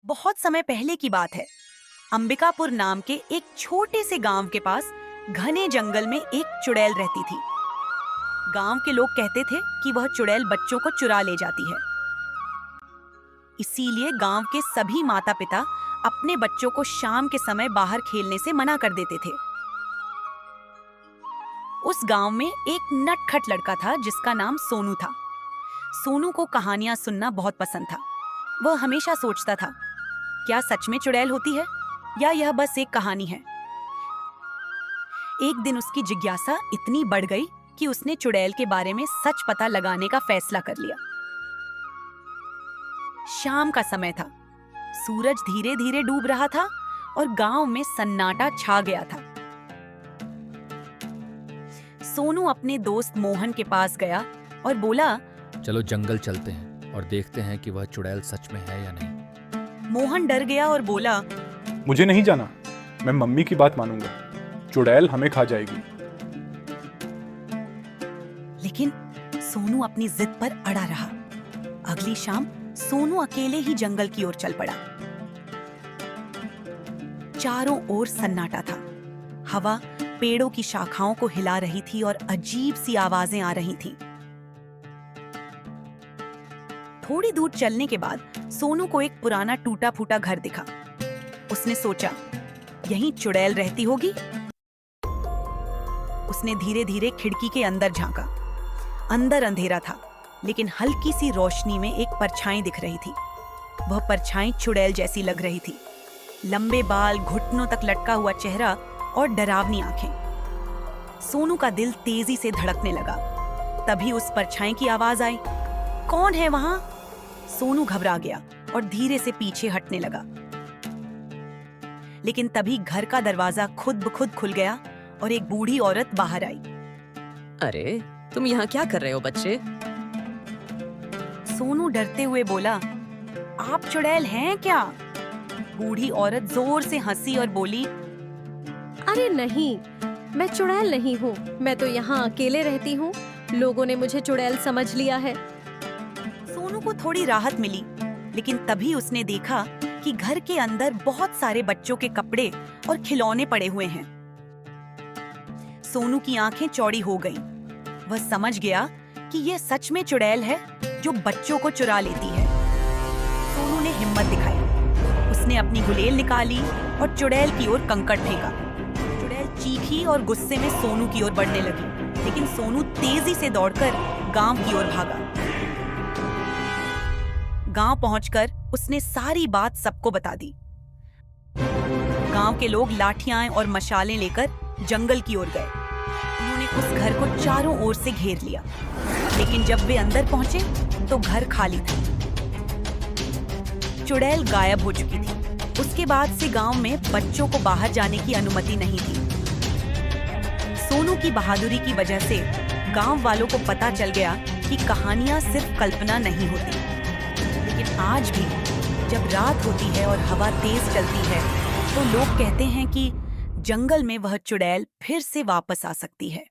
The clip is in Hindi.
बहुत समय पहले की बात है। अंबिकापुर नाम के एक छोटे से गांव के पास घने जंगल में एक चुड़ैल रहती थी। गांव के लोग कहते थे कि वह चुड़ैल बच्चों को चुरा ले जाती है। इसीलिए गांव के सभी माता पिता अपने बच्चों को शाम के समय बाहर खेलने से मना कर देते थे। उस गांव में एक नटखट लड़का था जिसका नाम सोनू था। सोनू को कहानियां सुनना बहुत पसंद था। वह हमेशा सोचता था, क्या सच में चुड़ैल होती है या यह बस एक कहानी है। एक दिन उसकी जिज्ञासा इतनी बढ़ गई कि उसने चुड़ैल के बारे में सच पता लगाने का फैसला कर लिया। शाम का समय था। सूरज धीरे धीरे डूब रहा था और गांव में सन्नाटा छा गया था। सोनू अपने दोस्त मोहन के पास गया और बोला, चलो जंगल चलते हैं और देखते हैं कि वह चुड़ैल सच में है या नहीं। मोहन डर गया और बोला, मुझे नहीं जाना, मैं मम्मी की बात मानूंगा, चुड़ैल हमें खा जाएगी। लेकिन सोनू अपनी जिद पर अड़ा रहा। अगली शाम सोनू अकेले ही जंगल की ओर चल पड़ा। चारों ओर सन्नाटा था। हवा पेड़ों की शाखाओं को हिला रही थी और अजीब सी आवाजें आ रही थीं। थोड़ी दूर चलने के बाद सोनू को एक पुराना टूटा फूटा घर दिखा। उसने सोचा, यहीं चुड़ैल रहती होगी। उसने धीरे धीरे खिड़की के अंदर झांका। अंदर अंधेरा था, लेकिन हल्की सी रोशनी में एक परछाई दिख रही थी। वह परछाई चुड़ैल जैसी लग रही थी। लंबे बाल, घुटनों तक लटका हुआ चेहरा और डरावनी आंखें। सोनू का दिल तेजी से धड़कने लगा। तभी उस परछाई की आवाज आई, कौन है वहां? सोनू घबरा गया और धीरे से पीछे हटने लगा। लेकिन तभी घर का दरवाजा खुद ब खुद खुल गया और एक बूढ़ी औरत बाहर आई। अरे, तुम यहाँ क्या कर रहे हो बच्चे? सोनू डरते हुए बोला, आप चुड़ैल हैं क्या? बूढ़ी औरत जोर से हंसी और बोली, अरे नहीं, मैं चुड़ैल नहीं हूँ। मैं तो यहाँ अकेले रहती हूँ। लोगों ने मुझे चुड़ैल समझ लिया है। सोनू को थोड़ी राहत मिली, लेकिन तभी उसने देखा कि घर के अंदर बहुत सारे बच्चों के कपड़े और खिलौने पड़े हुए हैं। सोनू की आंखें चौड़ी हो गईं। वह समझ गया कि यह सच में चुड़ैल है जो बच्चों को चुरा लेती है। सोनू ने हिम्मत दिखाई। उसने अपनी गुलेल निकाली और चुड़ैल की ओर कंकड़ फेंका। चुड़ैल चीखी और गुस्से में सोनू की ओर बढ़ने लगी, लेकिन सोनू तेजी से दौड़कर गांव की ओर भागा। गांव पहुंचकर उसने सारी बात सबको बता दी। गांव के लोग लाठियां और मशालें लेकर जंगल की ओर गए। उन्होंने उस घर को चारों ओर से घेर लिया, लेकिन जब वे अंदर पहुंचे तो घर खाली था। चुड़ैल गायब हो चुकी थी। उसके बाद से गांव में बच्चों को बाहर जाने की अनुमति नहीं थी। सोनू की बहादुरी की वजह से गांव वालों को पता चल गया कि कहानियां सिर्फ कल्पना नहीं होती। लेकिन आज भी जब रात होती है और हवा तेज चलती है, तो लोग कहते हैं कि जंगल में वह चुड़ैल फिर से वापस आ सकती है।